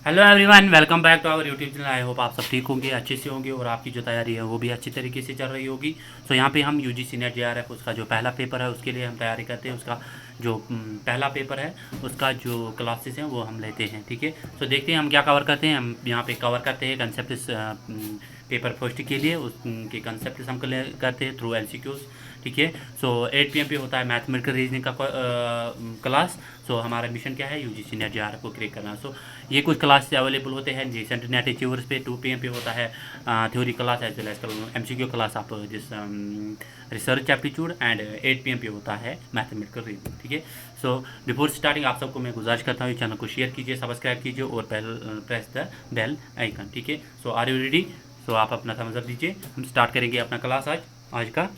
Hello everyone, welcome back to our YouTube channel. I hope आप सब ठीक होंगे, अच्छे से होंगे और आपकी जो तैयारी है वो भी अच्छी तरीके से चल रही होगी। सो यहाँ पे हम यूजीसी नेट जेआरएफ उसका जो पहला पेपर है उसके लिए हम तैयारी करते हैं। उसका जो पहला पेपर है उसका जो क्लासेस हैं वो हम लेते हैं। ठीक है, सो देखते हैं हम क्या कवर करते हैं। हम यहाँ पे कवर करते हैं कंसेप्ट पेपर फर्स्ट के लिए उसके कंसेप्ट हम करते हैं थ्रू एमसीक्यूज। ठीक है, सो 8 PM पे होता है मैथमेटिकल रीजनिंग का क्लास। सो हमारा मिशन क्या है, यूजीसी नेट जेआरएफ को क्रैक करना। सो ये कुछ क्लास अवेलेबल होते हैं रिसेंट नेट अचीवर्स पे 2 PM पे होता है theory class as well as MCQ class आप जिस रिसर्च एप्टीट्यूड एंड 8 PM पे होता है मैथमेटिकल रीजनिंग। ठीक है, सो बिफोर स्टार्टिंग आप सबको मैं गुजारिश करता हूँ चैनल को शेयर कीजिए, सब्सक्राइब कीजिए और प्रेस द बेल आइकन। ठीक है, so are you ready? So आप अपना थम्स अप दीजिए, हम स्टार्ट करेंगे अपना क्लास आज का।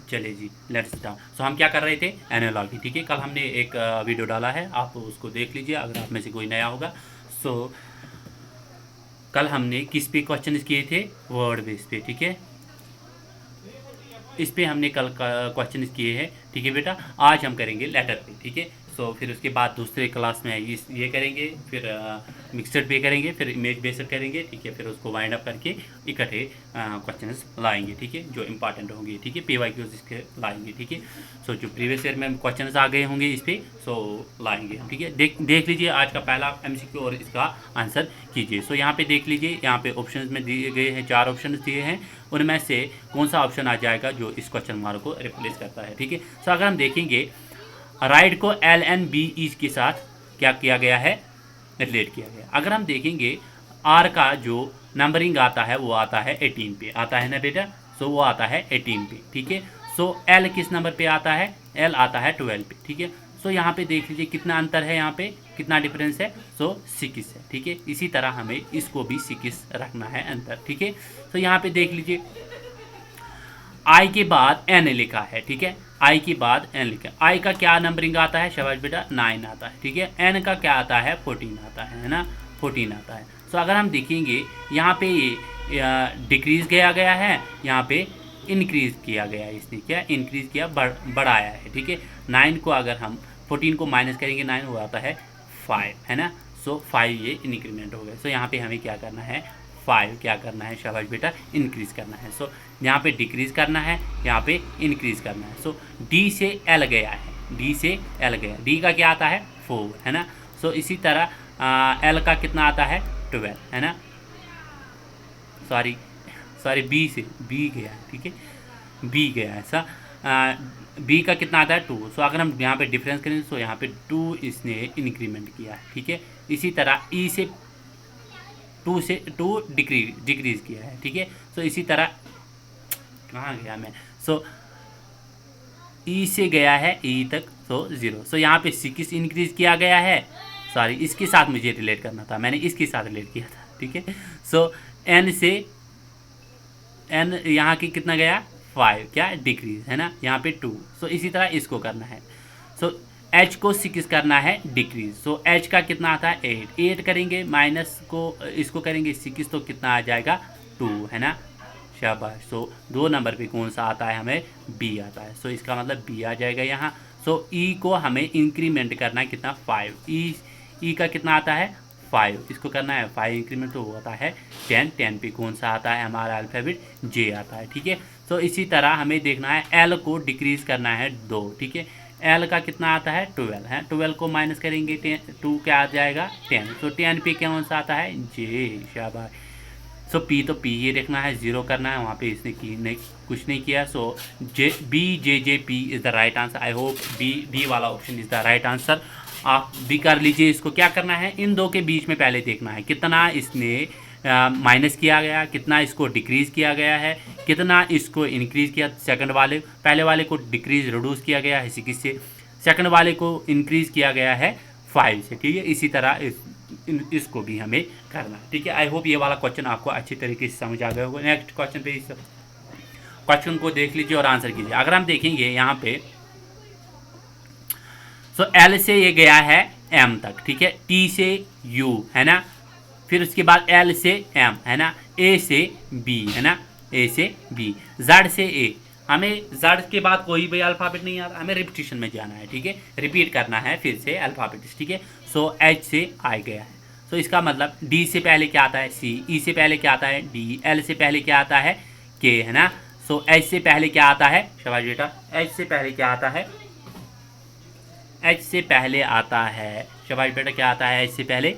चलिए जी, लेट्स स्टार्ट। सो हम क्या कर रहे थे, एनालॉजी। ठीक है, कल हमने एक वीडियो डाला है, आप उसको देख लीजिए अगर आप में से कोई नया होगा। सो कल हमने किस पे क्वेश्चन किए थे, वर्ड बेस पे। ठीक है, इस पे हमने कल क्वेश्चन किए हैं। ठीक है बेटा, आज हम करेंगे लेटर पे। ठीक है, सो फिर उसके बाद दूसरे क्लास में ये करेंगे, फिर मिक्सड पे करेंगे, फिर इमेज बेस्ड करेंगे। ठीक है, फिर उसको वाइंड अप करके इकट्ठे क्वेश्चंस लाएंगे। ठीक है, जो इंपॉर्टेंट होंगे। ठीक है, PYQs इसके लाएंगे। ठीक है, सो जो प्रीवियस ईयर में क्वेश्चंस आ गए होंगे इस पे सो लाएंगे हम। ठीक है, देख लीजिए आज का पहला MCQ और इसका आंसर कीजिए। सो यहाँ पे देख लीजिए, यहाँ पे ऑप्शन में दिए गए हैं, 4 ऑप्शन दिए हैं, उनमें से कौन सा ऑप्शन आ जाएगा जो इस क्वेश्चन मार्क को रिप्लेस करता है। ठीक है, सो अगर हम देखेंगे राइट को LNBE के साथ क्या किया गया है, रिलेट किया गया। अगर हम देखेंगे आर का जो नंबरिंग आता है वो आता है 18 पे, आता है ना बेटा। सो वो आता है 18 पे। ठीक है, सो एल किस नंबर पे आता है, एल आता है 12 पे। ठीक है, सो यहाँ पे देख लीजिए कितना अंतर है, यहाँ पे कितना डिफरेंस है, सो 6 है। ठीक है, इसी तरह हमें इसको भी 6 रखना है अंतर। ठीक है, सो यहाँ पे देख लीजिए आई के बाद एन लिखा है। ठीक है, आई के बाद एन लिखा है। आई का क्या नंबरिंग आता है, शाबाश बेटा, 9 आता है। ठीक है, एन का क्या आता है, 14 आता है ना, 14 आता है। सो अगर हम देखेंगे यहाँ पे ये डिक्रीज किया गया है, यहाँ पे इंक्रीज किया गया है। इसने क्या इंक्रीज किया, बढ़ाया है। ठीक है, 9 को अगर हम 14 को माइनस करेंगे 9 हो आता है 5, है ना। सो 5 ये इंक्रीमेंट हो गया। सो यहाँ पे हमें क्या करना है, 5 क्या करना है, शाबाश बेटा, इंक्रीज करना है। सो यहाँ पे डिक्रीज करना है, यहाँ पे इंक्रीज करना है। सो डी से एल गया है, डी से एल गया, डी का क्या आता है 4, है ना। सो इसी तरह एल का कितना आता है 12, है ना। सॉरी बी से बी गया, ठीक है, बी गया ऐसा। बी का कितना आता है 2। सो अगर हम यहाँ पे डिफरेंस करें तो यहाँ पे 2 इसने इंक्रीमेंट किया है। ठीक है, इसी तरह ई से 2 डिक्रीज किया है। ठीक है, सो इसी तरह कहाँ गया मैं, सो ई से गया है ई तक, सो 0। सो यहाँ पे 6 इंक्रीज किया गया है। सॉरी, इसके साथ मुझे रिलेट करना था, मैंने इसके साथ रिलेट किया था। ठीक है, सो एन से एन यहाँ की कितना गया 5, क्या डिक्रीज, है ना, यहाँ पे 2। सो इसी तरह इसको करना है। सो एच को 6 करना है डिक्रीज। सो एच का कितना आता है 8 करेंगे, माइनस को इसको करेंगे 6 तो कितना आ जाएगा 2, है ना, शाबाश। सो 2 नंबर पे कौन सा आता है, हमें बी आता है। सो इसका मतलब बी आ जाएगा यहाँ। सो ई को हमें इंक्रीमेंट करना है कितना 5, ई का कितना आता है 5, इसको करना है 5 इंक्रीमेंट तो वो आता है 10 पे कौन सा आता है हमारा अल्फ़ाबेट जे आता है। ठीक है, सो इसी तरह हमें देखना है एल को डिक्रीज करना है 2। ठीक है, एल का कितना आता है 12 है, 12 को माइनस करेंगे 2 क्या आ जाएगा 10। सो 10 पे कौन सा आता है जे, शाबाश। सो पी तो पी ही रखना है, 0 करना है, वहाँ पे इसने कुछ नहीं किया। So J P is the right answer. I hope B वाला option is the right answer. आप भी कर लीजिए। इसको क्या करना है, इन दो के बीच में पहले देखना है कितना इसने माइनस किया गया, कितना इसको डिक्रीज किया गया है, कितना इसको इंक्रीज किया। सेकंड वाले, पहले वाले को डिक्रीज रिड्यूस किया गया है 6 से, सेकंड वाले को इंक्रीज किया गया है 5 से। ठीक है, इसी तरह इसको भी हमें करना है। ठीक है, आई होप ये वाला क्वेश्चन आपको अच्छी तरीके से समझ आ गया होगा। नेक्स्ट क्वेश्चन पे इस क्वेश्चन को देख लीजिए और आंसर कीजिए। अगर हम देखेंगे यहाँ पे सो एल से ये गया है एम तक। ठीक है, टी से यू, है ना, फिर उसके बाद एल से एम, है ना, ए से बी, है ना, ए से बी, जेड से ए। हमें जेड के बाद कोई भी अल्फ़ाबेट नहीं आ रहा, हमें रिपीटिशन में जाना है। ठीक है, रिपीट करना है फिर से अल्फ़ाबेट। ठीक है, सो एच से आई गया है। सो इसका मतलब डी से पहले क्या आता है सी, ई से पहले क्या आता है डी, एल से पहले क्या आता है के, है ना। सो एच से पहले क्या आता है, शाबाश बेटा, एच से पहले क्या आता है, एच से पहले आता है, शाबाश बेटा, क्या आता है एच से पहले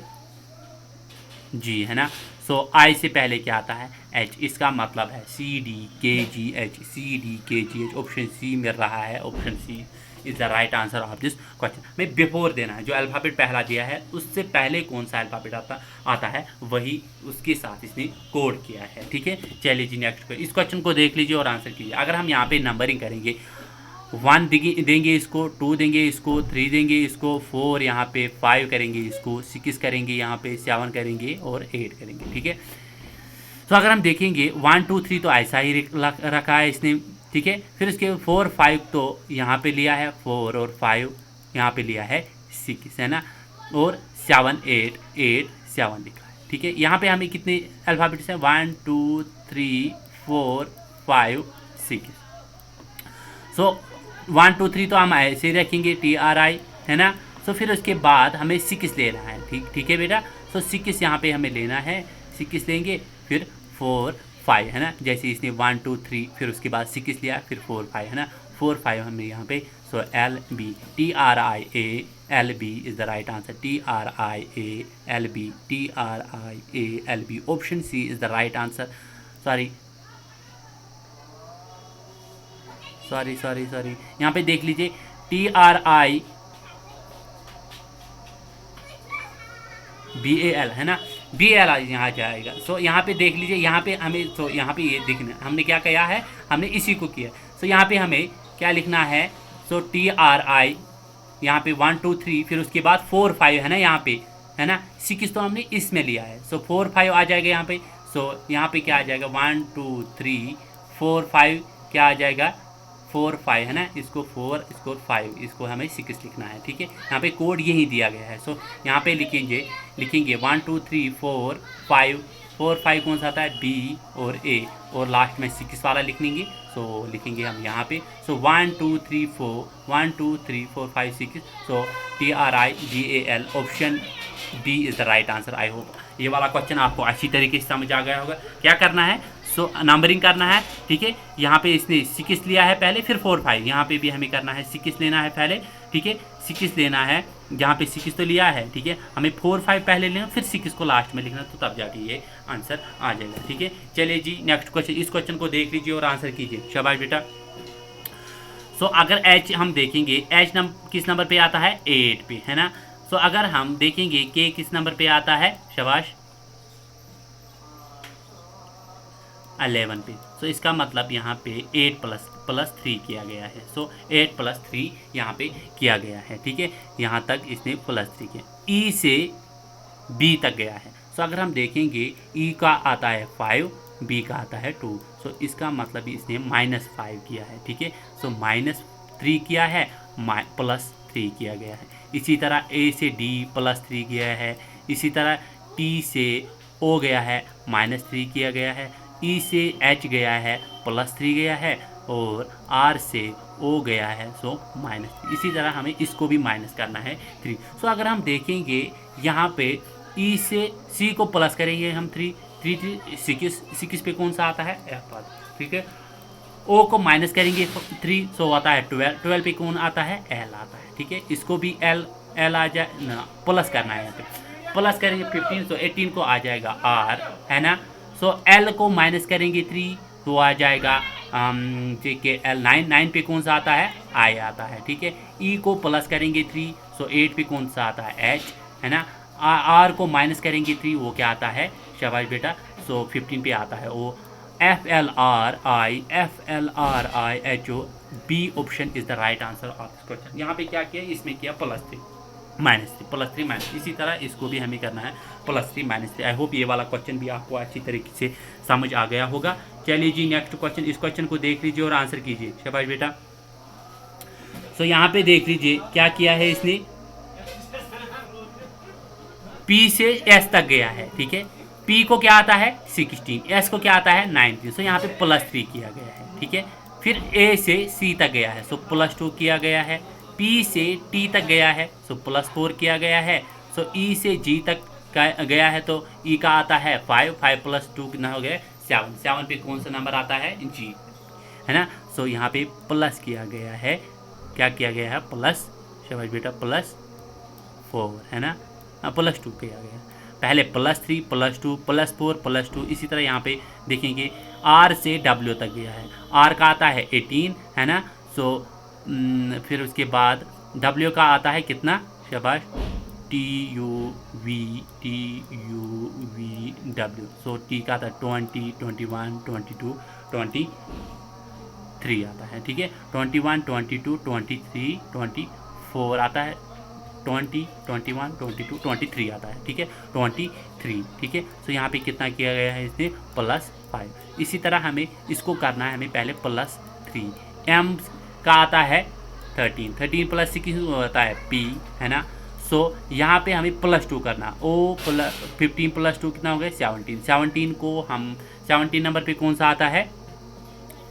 जी, है ना। सो आई से पहले क्या आता है एच, इसका मतलब है सी डी के जी एच, सी डी के जी एच। ऑप्शन सी मिल रहा है, option C is the right answer of this question. में बिफोर देना है, जो अल्फ़ाबेट पहला दिया है उससे पहले कौन सा अल्फ़ाबेट आता है वही उसके साथ इसने कोड किया है, ठीक है। चलिए जी नेक्स्ट इस क्वेश्चन को देख लीजिए और आंसर कीजिए। अगर हम यहाँ पे नंबरिंग करेंगे, 1 देंगे इसको, 2 देंगे इसको, 3 देंगे इसको, 4 यहाँ पे, 5 करेंगे इसको, 6 करेंगे यहाँ पे, 7 करेंगे और 8 करेंगे, ठीक है। तो अगर हम देखेंगे 1 2 3 तो ऐसा ही रखा है इसने, ठीक है। फिर उसके 4 5 तो यहाँ पे लिया है 4 और 5 यहाँ पे लिया है 6, है ना, और 7 8 8 7 लिखा है, ठीक है। यहाँ पे हमें कितने अल्फ़ाबेट्स हैं 1 2 3 4 5 6। सो 1 2 3 तो हम ऐसे ही रखेंगे TRI, है ना। सो फिर उसके बाद हमें 6 लेना है, ठीक है बेटा। सो 6 यहाँ पे हमें लेना है, 6 लेंगे, फिर 4 5, है ना। जैसे इसने 1 2 3 फिर उसके बाद 6 लिया, फिर 4 5, है ना, 4 5 हमें यहाँ पे। So LB TRIA LB is the right answer, TRIA LB TRIA LB। Option C is the right answer. Sorry यहाँ पे देख लीजिए TRI BAL, है ना, BAL यहाँ जाएगा। सो यहाँ पे देख लीजिए, यहाँ पे हमें, तो यहाँ पे ये देखना हमने क्या किया है, हमने इसी को किया। सो यहाँ पे हमें क्या लिखना है, सो TRI यहाँ पे 1 2 3 फिर उसके बाद 4 5, है ना, यहाँ पे, है ना, 6 तो हमने इसमें लिया है। सो 4 5 आ जाएगा यहाँ पे। सो यहाँ पे क्या आ जाएगा 1 2 3 4 5 क्या आ जाएगा 4 5, है ना, इसको 4 इसको 5 इसको हमें 6 लिखना है, ठीक है। यहाँ पे कोड यही दिया गया है। सो यहाँ पे लिखेंगे 1 2 3 4 5, 4 5 कौन सा आता है B और A, और लास्ट में 6 वाला लिख लेंगे। सो लिखेंगे हम यहाँ पे। सो 1 2 3 4 5 6। सो TRI BAL option B is the right answer. I hope ये वाला क्वेश्चन आपको अच्छी तरीके से समझ आ गया होगा। क्या करना है, सो नंबरिंग करना है, ठीक है। यहाँ पे इसने 6 लिया है पहले, फिर 4 5, यहाँ पे भी हमें करना है 6 लेना है पहले, ठीक है, 6 लेना है। यहाँ पे 6 तो लिया है, ठीक है, हमें 4 5 पहले लेना, फिर 6 को लास्ट में लिखना, तो तब जाके ये आंसर आ जाएगा, ठीक है। चलिए जी नेक्स्ट क्वेश्चन, इस क्वेश्चन को देख लीजिए और आंसर कीजिए, शाबाश बेटा। सो अगर H हम देखेंगे, H किस नंबर पे आता है 8 पे, है ना। सो अगर हम देखेंगे K किस नंबर पे आता है, शाबाश 11 पे। सो इसका मतलब यहाँ पे 8 प्लस 3 किया गया है। सो 8 प्लस 3 यहाँ पे किया गया है, ठीक है। यहाँ तक इसने +3 किया, E से B तक गया है। सो अगर हम देखेंगे E का आता है 5, B का आता है 2। सो इसका मतलब इसने -5 किया है, ठीक है। सो -3 किया है, +3 किया गया है। इसी तरह A से D +3 किया है। इसी तरह T से O गया है, -3 किया गया है। E से H गया है, +3 गया है, और R से O गया है, सो -3। इसी तरह हमें इसको भी माइनस करना है 3। सो अगर हम देखेंगे यहाँ पे E से C को प्लस करेंगे हम 3 6 पे कौन सा आता है F आता है, ठीक है। O को माइनस करेंगे 3, सो आता है 12 पे कौन आता है L आता है, ठीक है। इसको भी L आ जाए ना, प्लस करना है, यहाँ पे प्लस करेंगे 15, सो 18 को आ जाएगा R, है ना। सो L को माइनस करेंगे 3 तो आ जाएगा ठीक है L 9 पे कौन सा आता है I आता है, ठीक है। E को प्लस करेंगे 3, सो 8 पे कौन सा आता है H, है ना। R को माइनस करेंगे 3, वो क्या आता है, शाबाश बेटा, सो 15 पे आता है वो FLRI HO। B option is the right answer of this question. यहाँ पे क्या किया, इसमें किया +3 -3 इसी तरह इसको भी हमें करना है +3 -3। आई होप ये वाला क्वेश्चन भी आपको अच्छी तरीके से समझ आ गया होगा। चलिए जी नेक्स्ट क्वेश्चन, इस क्वेश्चन को देख लीजिए और आंसर कीजिए, शाबाश बेटा। सो यहाँ पे देख लीजिए क्या किया है इसने, P से S तक गया है, ठीक है। P को क्या आता है 16, S को क्या आता है 19। सो यहाँ पे +3 किया गया है, ठीक है। फिर A से C तक गया है, सो +2 किया गया है। P से T तक गया है, सो +4 किया गया है। सो E से G तक गया है तो ई का आता है 5, 5 प्लस 2 कितना हो गया 7, 7 पे कौन सा नंबर आता है जी, है ना। सो यहाँ पे प्लस किया गया है, क्या किया गया है प्लस, शाबाश बेटा प्लस 4, है ना, प्लस 2 किया गया, पहले +3 +2 +4 +2, इसी तरह यहाँ पे देखेंगे R से W तक गया है, R का आता है 18, है ना। सो फिर उसके बाद W का आता है कितना, शाबाश TUV TUVW, सो T का आता है 20 21 22 23 आता है, ठीक है, 21 22 23 24 आता है, 20 21 22 23 आता है, ठीक है 23, ठीक है। सो यहाँ पे कितना किया गया है इसने +5। इसी तरह हमें इसको करना है, हमें पहले +3, M का आता है 13, 13 + 6 होता है P, है ना। सो यहाँ पे हमें +2 करना, O 15 + 2 कितना हो गया 17, 17 को हम 17 नंबर पे कौन सा आता है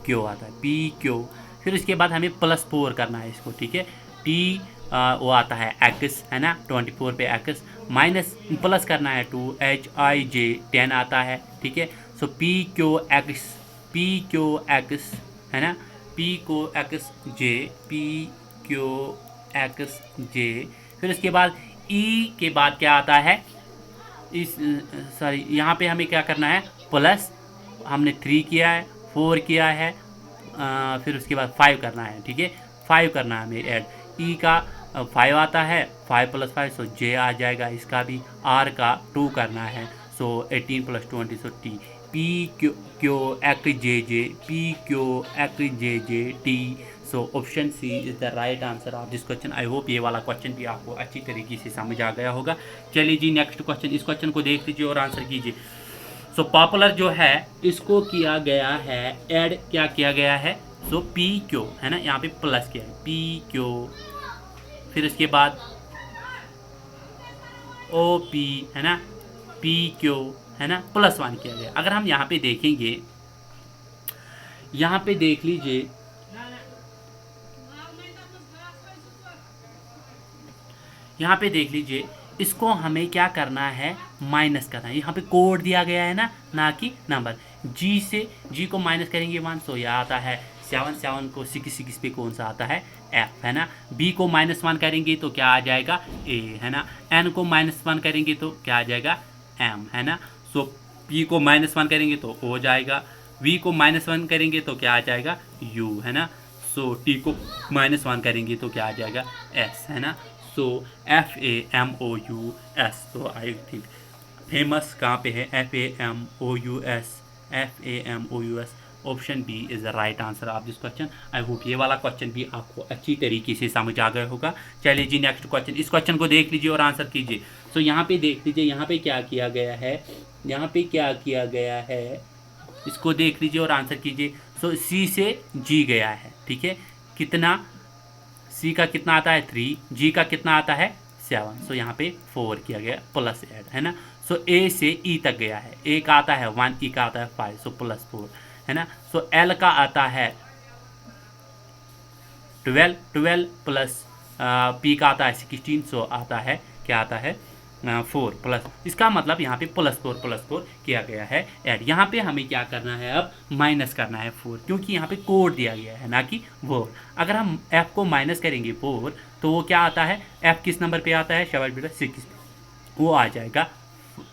Q आता है, PQ। फिर उसके बाद हमें +4 करना है इसको, ठीक है, T वो आता है X, है ना, 24 पे X, माइनस प्लस करना है 2 HIJ 10 आता है, ठीक है। सो PQX है ना, PQXJ। फिर उसके बाद E के बाद क्या आता है, इस सॉरी यहाँ पे हमें क्या करना है प्लस, हमने 3 किया है, 4 किया है, फिर उसके बाद 5 करना है, ठीक है, 5 करना है हमें ऐड, ई का 5 आता है, 5 + 5 सो जे आ जाएगा, इसका भी आर का 2 करना है, so 18 + 20 so T, PQXJJ so option C is the right answer of this question. I hope ये वाला क्वेश्चन भी आपको अच्छी तरीके से समझ आ गया होगा। चलिए जी नेक्स्ट क्वेश्चन, इस क्वेश्चन को देख लीजिए और आंसर कीजिए। सो पॉपुलर जो है इसको किया गया है ऐड, क्या किया गया है, सो PQ, है ना, यहाँ पे प्लस किया है PQ, फिर उसके बाद OP, है ना, PQ, है ना, +1 किया गया। अगर हम यहाँ पे देखेंगे, यहाँ पे देख लीजिए, यहाँ पे देख लीजिए, इसको हमें क्या करना है माइनस करना है, यहाँ पे कोड दिया गया है ना कि नंबर, G से G को माइनस करेंगे 1, सो यह आता है 7, 7 को 6 पे कौन सा आता है F, है ना। B को -1 करेंगे तो क्या आ जाएगा A, है ना। N को -1 करेंगे तो क्या आ जाएगा M, है ना। सो P को -1 करेंगे तो O जाएगा, V को -1 करेंगे तो क्या आ जाएगा U, है ना। सो T को -1 करेंगे तो क्या आ जाएगा S, है ना। सो FAMOUS, तो आई थिंक फेमस कहाँ पे है FAMOUS, option B is the right answer of this question. I hope ये वाला क्वेश्चन भी आपको अच्छी तरीके से समझ आ गया होगा। चलिए जी नेक्स्ट क्वेश्चन, इस क्वेश्चन को देख लीजिए और आंसर कीजिए। सो यहाँ पे देख लीजिए, यहाँ पे क्या किया गया है, यहाँ पे क्या किया गया है, इसको देख लीजिए और आंसर कीजिए। सो सी से जी गया है, ठीक है, कितना, सी का कितना आता है 3, जी का कितना आता है 7, सो यहाँ पे 4 किया गया प्लस ऐड, है ना। सो ए से ई तक गया है, ए का आता है 1, ई का आता है 5, सो +4, है ना। सो एल का आता है 12, 12 प्लस पी का आता है 16, सो आता है क्या आता है 4 प्लस, इसका मतलब यहाँ पे +4 किया गया है ऐड। यहाँ पे हमें क्या करना है, अब माइनस करना है 4, क्योंकि यहाँ पे कोड दिया गया है ना कि वोर। अगर हम f को माइनस करेंगे 4 तो वो क्या आता है, f किस नंबर पे आता है शाबाश बेटा 6 पे, वो आ जाएगा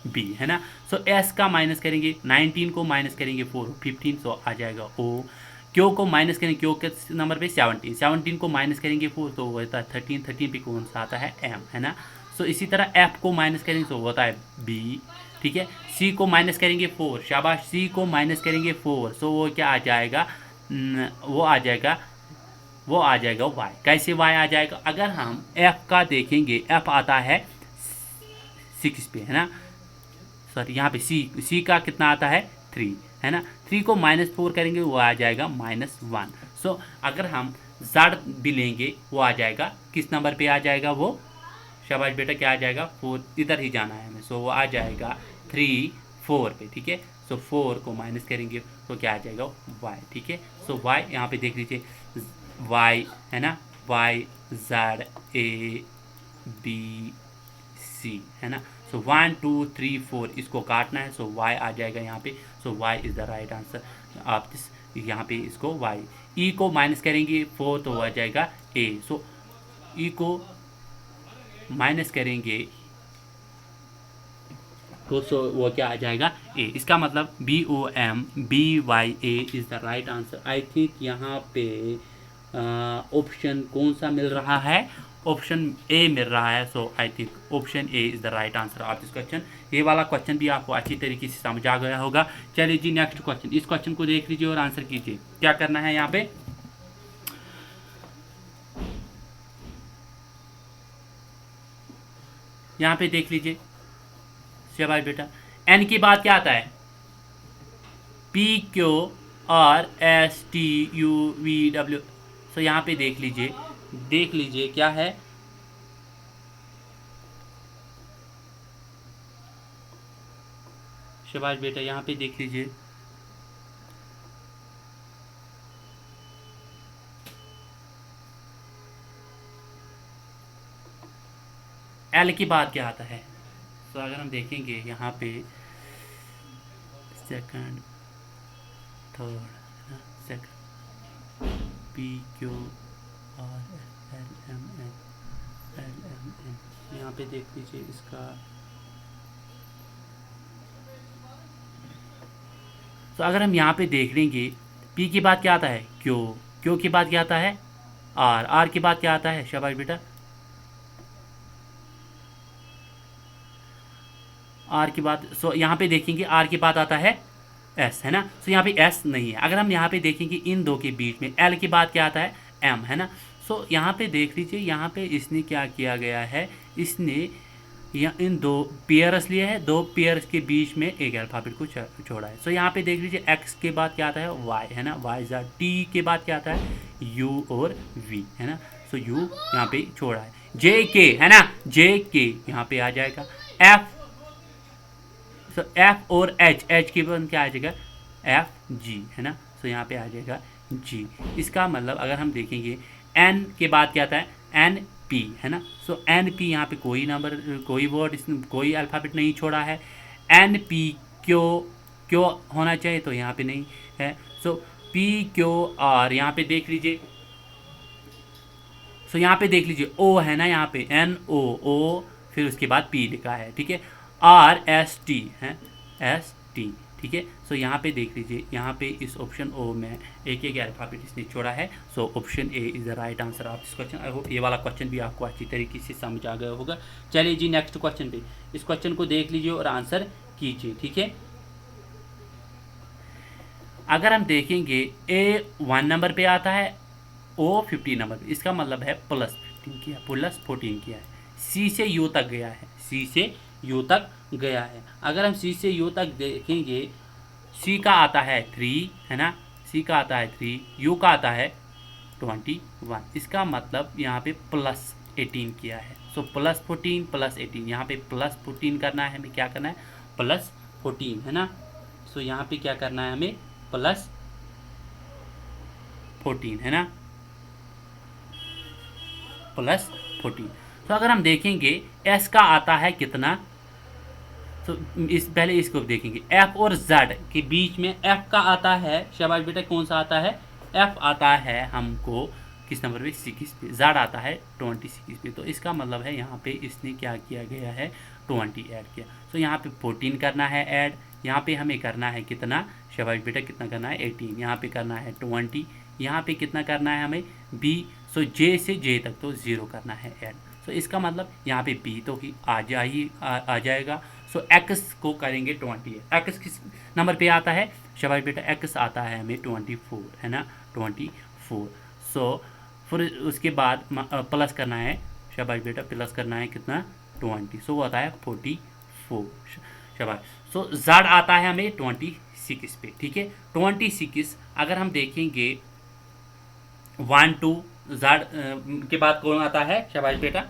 b, है ना। सो s का माइनस करेंगे, 19 को माइनस करेंगे 4 15, सो आ जाएगा o। क्यू को माइनस करेंगे, क्यू किस नंबर पे 17, 17 को माइनस करेंगे 4 तो वो होता है 13, 13 पे कौन सा आता है m, है ना। सो इसी तरह f को माइनस करेंगे तो होता है b, ठीक है। c को माइनस करेंगे 4, शाबाश, c को माइनस करेंगे 4, सो वो क्या आ जाएगा, वो आ जाएगा y। कैसे y आ जाएगा, अगर हम f का देखेंगे, f आता है 6 पे, है ना, सॉरी यहाँ पे c का कितना आता है 3, है ना। 3 को -4 करेंगे वो आ जाएगा -1। सो अगर हम z भी लेंगे वो आ जाएगा किस नंबर पे आ जाएगा, वो शाबाश बेटा क्या आ जाएगा 4, इधर ही जाना है हमें, सो वो आ जाएगा 3 4 पे, ठीक है। सो 4 को माइनस करेंगे तो क्या आ जाएगा y, ठीक है। सो y यहाँ पे देख लीजिए y, है ना, y Z A B C, है ना। सो 1 2 3 4 इसको काटना है, सो y आ जाएगा यहाँ पे, सो y is the right answer आप दिस, यहाँ पे इसको y। e को माइनस करेंगे 4 तो आ जाएगा a, सो e को माइनस करेंगे तो सो वो क्या आ जाएगा ए। इसका मतलब BOMBYA is the right answer. I think यहाँ पे ऑप्शन कौन सा मिल रहा है, ऑप्शन ए मिल रहा है, so I think option A is the right answer of this question. ये वाला क्वेश्चन भी आपको अच्छी तरीके से समझ आ गया होगा। चलिए जी नेक्स्ट क्वेश्चन, इस क्वेश्चन को देख लीजिए और आंसर कीजिए। क्या करना है यहाँ पे, यहाँ पे देख लीजिए शाबाश बेटा। एन की बात क्या आता है, PQRSTUVW। सो यहाँ पे देख लीजिए क्या है, शाबाश बेटा यहाँ पे देख लीजिए। एल की बात क्या आता है, तो अगर हम देखेंगे यहाँ पे सेकंड थर्ड सेकंड PQRSLMN, यहाँ पे देख लीजिए इसका। तो अगर हम यहाँ पे देख लेंगे P की बात क्या आता है Q की बात क्या आता है R की बात क्या आता है, शाबाश बेटा R की बात। सो यहाँ पे देखेंगे R की बात आता है S, है ना। सो यहाँ पे S नहीं है। अगर हम यहाँ पे देखेंगे इन दो के बीच में L की बात क्या आता है M, है ना। सो यहाँ पे देख लीजिए, यहाँ पे इसने क्या किया गया है, इसने इन दो पेयर्स लिए है, दो पेयर्स के बीच में एक अल्फ़ाबेट को छोड़ा है। सो यहाँ पे देख लीजिए X के बाद क्या आता है Y, है ना, Y ज़ा। T के बाद क्या आता है U और V, है ना। सो U यहाँ पे छोड़ा है। J K, है ना, J K यहाँ पे आ जाएगा। F, सो F और H के बाद क्या आ जाएगा F G, है ना। सो यहाँ पे आ जाएगा G। इसका मतलब अगर हम देखेंगे N के बाद क्या आता है N P, है ना। सो N P यहाँ पे कोई नंबर, कोई वर्ड, इसमें कोई अल्फ़ाबेट नहीं छोड़ा है। N P क्यों होना चाहिए, तो यहाँ पे नहीं है। सो P Q R यहाँ पे देख लीजिए। सो यहाँ पे देख लीजिए O, है ना, यहाँ पे NO, फिर उसके बाद P लिखा है, ठीक है। RST है ST, ठीक है। सो यहाँ पे देख लीजिए, यहाँ पे इस ऑप्शन O में एक अल्फ़ाबेट इसने छोड़ा है। So option A is the right answer of this question. I hope ये वाला क्वेश्चन भी आपको अच्छी तरीके से समझ आ गया होगा। चलिए जी नेक्स्ट क्वेश्चन पे, इस क्वेश्चन को देख लीजिए और आंसर कीजिए, ठीक है। अगर हम देखेंगे A 1 नंबर पे आता है, O 15 नंबर पे, इसका मतलब है +15 किया, +14 किया है। C से U तक गया है, C से U तक गया है। अगर हम C से U तक देखेंगे, C का आता है 3, है ना, C का आता है 3, U का आता है 21। इसका मतलब यहाँ पे +18 किया है। सो +14 +18, यहाँ पे +14 करना है हमें, क्या करना है +14, है ना। सो यहाँ पे क्या करना है हमें +14, है ना, +14। तो अगर हम देखेंगे S का आता है कितना, तो पहले इसको देखेंगे। F और Z के बीच में F का आता है, शाबाश बेटा, कौन सा आता है F आता है हमको किस नंबर पे 6 पे, Z आता है 26 पे। तो इसका मतलब है यहाँ पे इसने क्या किया गया है 20 ऐड किया। तो यहाँ पे 14 करना है ऐड, यहाँ पे हमें करना है कितना, शाबाश बेटा, कितना करना है 18, यहाँ पे करना है 20, यहाँ पे कितना करना है हमें B। सो J से J तक तो 0 करना है ऐड। सो इसका मतलब यहाँ पे B तो आ जाएगा। सो X को करेंगे 28। X किस नंबर पे आता है, शाबाश बेटा, X आता है हमें 24, है ना, 24। सो फिर उसके बाद प्लस करना है, शाबाश बेटा, प्लस करना है कितना 20। सो वो आता है 44, शाबाश। सो Z आता है हमें 26 पे, ठीक है, 26। अगर हम देखेंगे 1 2 Z के बाद कौन आता है, शाबाश बेटा,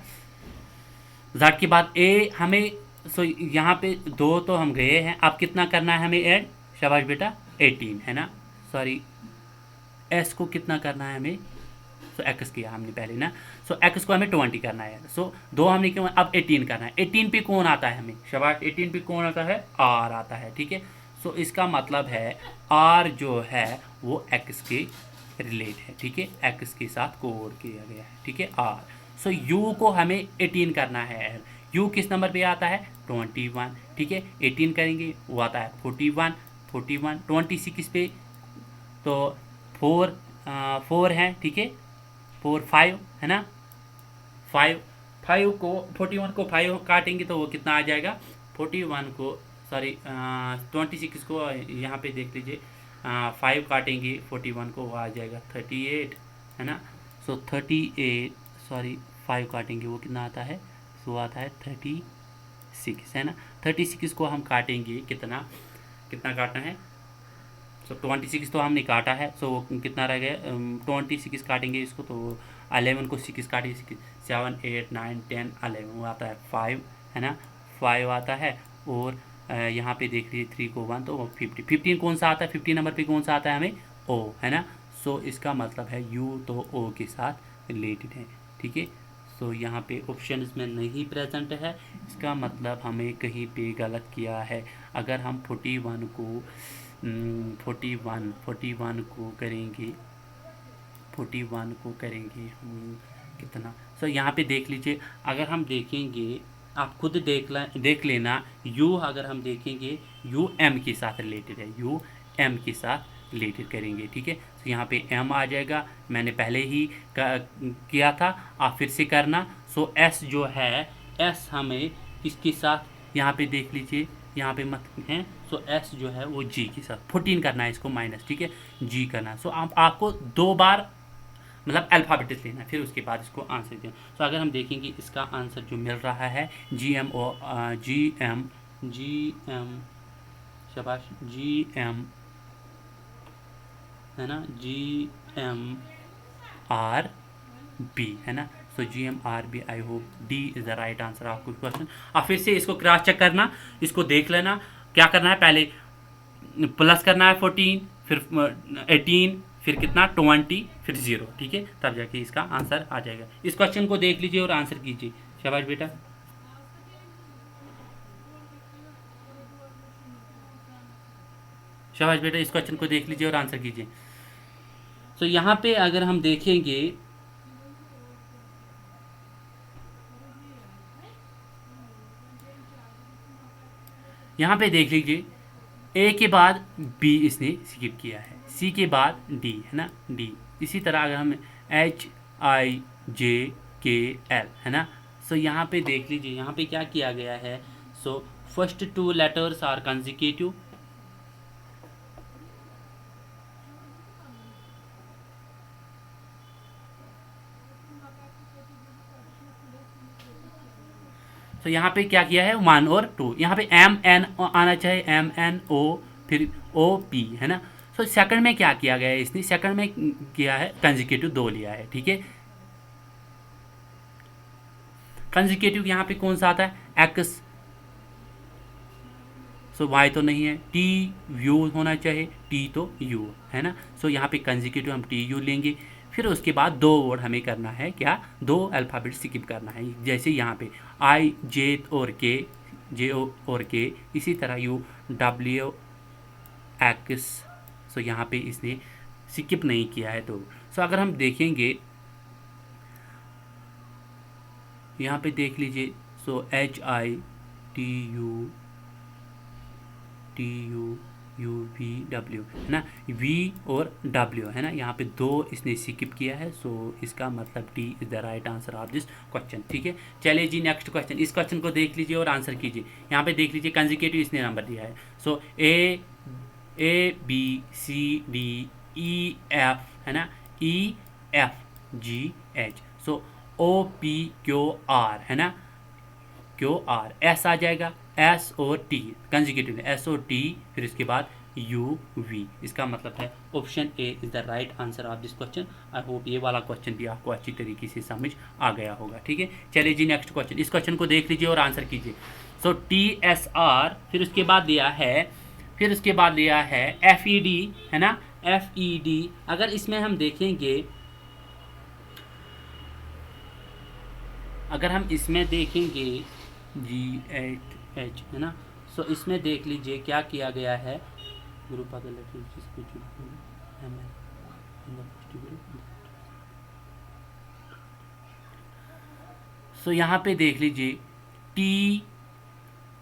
Z के बाद A हमें। सो यहाँ पे 2 तो हम गए हैं, अब कितना करना है हमें ऐड, शाबाश बेटा 18, है ना, सॉरी S को कितना करना है हमें, सो एक्स किया हमने पहले ना, सो एक्स को हमें 20 करना है, सो 2 हमने क्यों, अब 18 करना है। 18 पे कौन आता है हमें, शाबाश, 18 पे कौन आता है, आर आता है, ठीक है। सो इसका मतलब है आर जो है वो एक्स के रिलेट है, ठीक है, एक्स के साथ कोड किया गया है, ठीक है, आर। सो यू को हमें 18 करना है, यू किस नंबर पे आता है, 21, ठीक है, 18 करेंगे वो आता है 41, 26 पे तो 4 है, ठीक है, 5 है ना, 5 को 41 को 5 काटेंगे तो वो कितना आ जाएगा, 41 को सॉरी 26 को यहाँ पे देख लीजिए, 5 काटेंगे 41 को वो आ जाएगा 38 है ना। सो 38 सॉरी 5 काटेंगे वो कितना आता है, सो आता है 36 है ना। 36 को हम काटेंगे कितना काटना है, सो 26 तो हमने काटा है, सो कितना रह गया, 26 काटेंगे इसको तो 11 को 6 काटेंगे, 7 8 9 10 11 वो आता है 5 है ना, 5 आता है। और यहाँ पे देख लीजिए 3 को 1 तो 15 कौन सा आता है, 15 नंबर पे कौन सा आता है हमें, ओ है ना। सो इसका मतलब है यू तो ओ के साथ रिलेटेड है, ठीक है। सो यहाँ पे ऑप्शन में नहीं प्रेजेंट है, इसका मतलब हमें कहीं पे गलत किया है। अगर हम 41 को 41 को करेंगे, 41 को करेंगे हम कितना, सो यहाँ पे देख लीजिए, अगर हम देखेंगे आप खुद देख लेना, यू अगर हम देखेंगे यू एम के साथ रिलेटेड है, यू एम के साथ रिलेटेड करेंगे, ठीक है। तो यहाँ पे एम आ जाएगा, मैंने पहले ही किया था, आप फिर से करना। सो एस जो है, एस हमें इसके साथ यहाँ पे देख लीजिए, यहाँ पे मत हैं, सो एस जो है वो जी के साथ 14 करना है इसको माइनस, ठीक है, जी करना। सो आपको 2 बार मतलब अल्फ़ाबेटिस लेना है, फिर उसके बाद इसको आंसर देना। तो अगर हम देखेंगे इसका आंसर जो मिल रहा है जी एम शाबाश, जी एम है ना, जी एम आर बी है ना। So G M R B, I hope D is the right answer आपको क्वेश्चन। आप फिर से इसको क्रॉस चेक करना, इसको देख लेना क्या करना है, पहले प्लस करना है 14, फिर 18, फिर कितना 20, फिर 0, ठीक है, तब जाके इसका आंसर आ जाएगा। इस क्वेश्चन को देख लीजिए और आंसर कीजिए, शाबाश बेटा। शाबाश बेटा, इस क्वेश्चन को देख लीजिए और आंसर कीजिए। तो यहाँ पे अगर हम देखेंगे, यहाँ पे देख लीजिए, ए के बाद बी इसने स्किप किया है, सी के बाद डी है ना, डी। इसी तरह अगर हम एच आई जे के एल है ना, सो यहाँ पे देख लीजिए, यहाँ पे क्या किया गया है, so first 2 letters are consecutive, तो यहाँ पे क्या किया है 1 और 2, यहाँ पे एम एन आना चाहिए, एम एन ओ फिर ओ पी है ना। सो सेकंड में क्या किया गया है, इसने सेकंड में किया है कंसेक्यूटिव 2 लिया है, ठीक है। कंसेक्यूटिव यहाँ पे कौन सा आता है, एक्स, सो वाई तो नहीं है, टी यू होना चाहिए, टी तो यू है ना। सो यहाँ पे कंसेक्यूटिव हम टी यू लेंगे, फिर उसके बाद 2 वर्ड हमें करना है, क्या 2 अल्फ़ाबेट स्किप करना है, जैसे यहाँ पे आई जे और के, जे और के, इसी तरह यू डब्ल्यू एक्स। सो यहाँ पे इसने स्किप नहीं किया है। तो सो अगर हम देखेंगे यहाँ पे देख लीजिए, so H I T U you V W है ना, वी और डब्ल्यू है ना, यहाँ पे 2 इसने स्किप किया है। सो इसका मतलब D is the right answer of this question, ठीक है। चलिए जी नेक्स्ट क्वेश्चन, इस क्वेश्चन को देख लीजिए और आंसर कीजिए। यहाँ पे देख लीजिए कंसेक्यूटिव इसने नंबर दिया है, so A B C D E F है ना, E F G H, so O P Q R है ना, क्यू आर, एस आ जाएगा, एस और टी कंसेक्यूटिव एस और टी, फिर इसके बाद यू वी। इसका मतलब है option A is the right answer of this question. I hope ये वाला क्वेश्चन भी आपको अच्छी तरीके से समझ आ गया होगा, ठीक है। चलिए जी नेक्स्ट क्वेश्चन, इस क्वेश्चन को देख लीजिए और आंसर कीजिए। सो टी एस आर, फिर उसके बाद दिया है एफ ई डी है ना, एफ ई डी। अगर इसमें हम देखेंगे अगर हम इसमें देखेंगे G8H है ना, सो इसमें देख लीजिए क्या किया गया है। ग्रुप ऑफ सो यहाँ पे देख लीजिए टी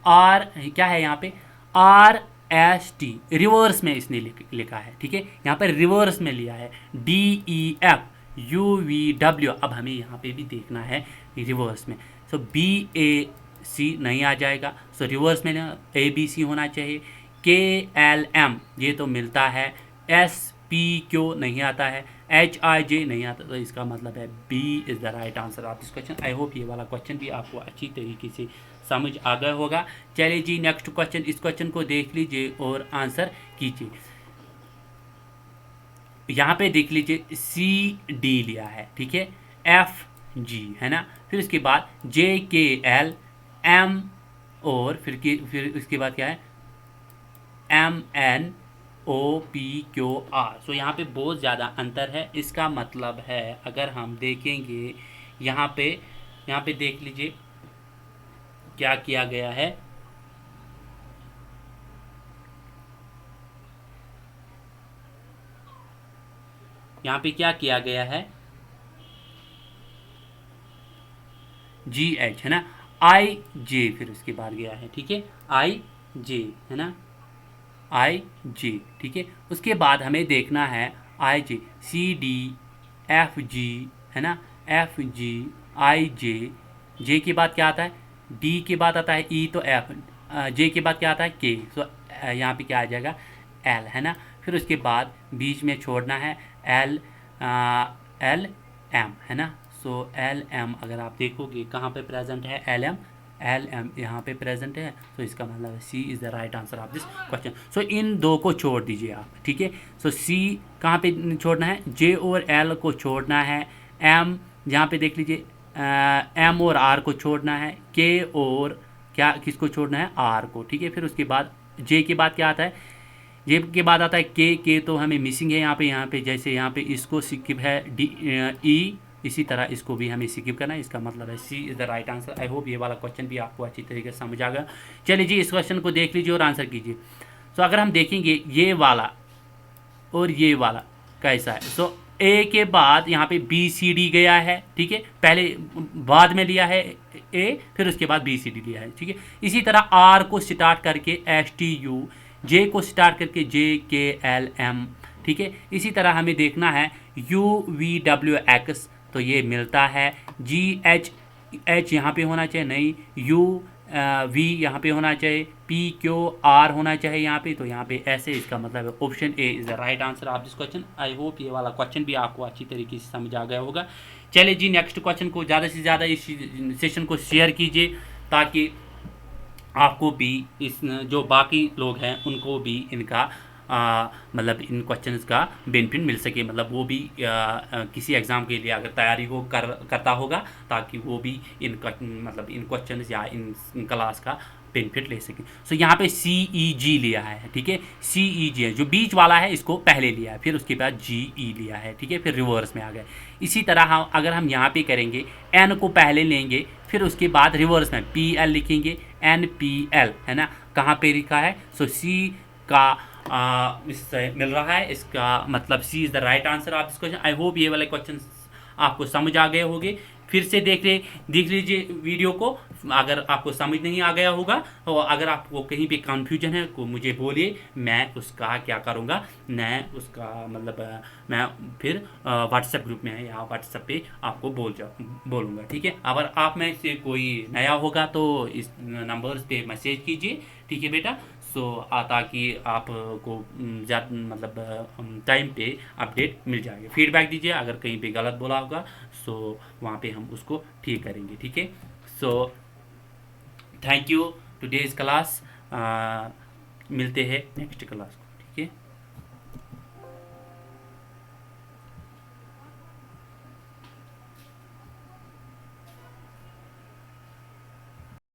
आर क्या है यहाँ पे RST रिवर्स में इसने लिखा है, ठीक है, यहाँ पे रिवर्स में लिया है DEFUVW। अब हमें यहाँ पे भी देखना है रिवर्स में, सो BAC नहीं आ जाएगा, सो रिवर्स में ABC होना चाहिए। KLM ये तो मिलता है, SPQ नहीं आता है, HIJ नहीं आता, तो इसका मतलब है B is the right answer of this question. I hope ये वाला क्वेश्चन भी आपको अच्छी तरीके से समझ आ गया होगा। चलिए जी नेक्स्ट क्वेश्चन, इस क्वेश्चन को देख लीजिए और आंसर कीजिए। यहाँ पे देख लीजिए CD लिया है, ठीक है, FG है ना, फिर उसके बाद JKL M और फिर उसके बाद क्या है MNOPQR। सो यहाँ पे बहुत ज़्यादा अंतर है। इसका मतलब है अगर हम देखेंगे यहाँ पे देख लीजिए क्या किया गया है। यहाँ पे क्या किया गया है GH है ना, IJ फिर उसके बाद गया है, ठीक है, IJ है ना, IJ, ठीक है। उसके बाद हमें देखना है IJ CD FG है ना, FG IJ, J के बाद क्या आता है D के बाद आता है E, तो F, J के बाद क्या आता है K, सो यहाँ पे क्या आ जाएगा L है ना, फिर उसके बाद बीच में छोड़ना है LM है ना, सो LM अगर आप देखोगे कहाँ पे प्रेजेंट है LM यहाँ पे प्रेजेंट है, तो इसका मतलब है C is the right answer of this question. So इन दो को छोड़ दीजिए आप, ठीक है, सो C कहाँ पे छोड़ना है, J और L को छोड़ना है, M यहाँ पे देख लीजिए M और R को छोड़ना है, K और क्या किसको छोड़ना है R को, ठीक है, फिर उसके बाद J के बाद क्या आता है, J के बाद आता है K तो हमें मिसिंग है यहाँ पे जैसे यहाँ पे इसको स्किप है E, इसी तरह इसको भी हमें स्किप करना है, इसका मतलब है C is the right answer. I hope ये वाला क्वेश्चन भी आपको अच्छी तरीके से समझ आ गया। चलिए जी इस क्वेश्चन को देख लीजिए और आंसर कीजिए। सो अगर हम देखेंगे ये वाला और ये वाला कैसा है, सो A के बाद यहाँ पे BCD गया है, ठीक है, पहले बाद में लिया है A, फिर उसके बाद BCD लिया है, ठीक है। इसी तरह R को स्टार्ट करके STU, J को स्टार्ट करके JKLM, ठीक है। इसी तरह हमें देखना है UVWX, तो ये मिलता है GH यहाँ पे होना चाहिए, नहीं V यहाँ पे होना चाहिए, PQR होना चाहिए यहाँ पे, तो यहाँ पे ऐसे, इसका मतलब है option A is the right answer of this question. I hope ये वाला क्वेश्चन भी आपको अच्छी तरीके से समझ आ गया होगा। चलिए जी नेक्स्ट क्वेश्चन को ज़्यादा से ज़्यादा इस सेशन को शेयर कीजिए ताकि आपको भी इस जो बाकी लोग हैं उनको भी इनका मतलब इन क्वेश्चंस का बेनिफिट मिल सके, मतलब वो भी किसी एग्ज़ाम के लिए अगर तैयारी हो करता होगा ताकि वो भी मतलब इन क्वेश्चंस या इन क्लास का बेनिफिट ले सके। सो यहाँ पे CEG लिया है, ठीक है, CEG है, जो बीच वाला है इसको पहले लिया है, फिर उसके बाद GE लिया है, ठीक है, फिर रिवर्स में आ गए। इसी तरह अगर हम यहाँ पे करेंगे N को पहले लेंगे, फिर उसके बाद रिवर्स में PL लिखेंगे, NPL है ना, कहाँ पे लिखा है, सो C का इससे मिल रहा है, इसका मतलब C is the right answer of this question. I hope ये वाले क्वेश्चन आपको समझ आ गए होंगे। फिर से देख लीजिए वीडियो को, अगर आपको समझ नहीं आ गया होगा तो अगर आपको कहीं पे कन्फ्यूजन है तो मुझे बोलिए, मैं उसका क्या करूँगा, मैं उसका मतलब मैं फिर व्हाट्सएप ग्रुप में या व्हाट्सएप पे आपको बोलूँगा, ठीक है। अगर आप में से कोई नया होगा तो इस नंबर्स पे मैसेज कीजिए, ठीक है बेटा, सो ताकि आपको ज़्यादा मतलब टाइम पे अपडेट मिल जाएगा। फीडबैक दीजिए अगर कहीं पे गलत बोला होगा, सो वहाँ पे हम उसको ठीक करेंगे, ठीक है। So thank you today's class, मिलते हैं नेक्स्ट क्लास को।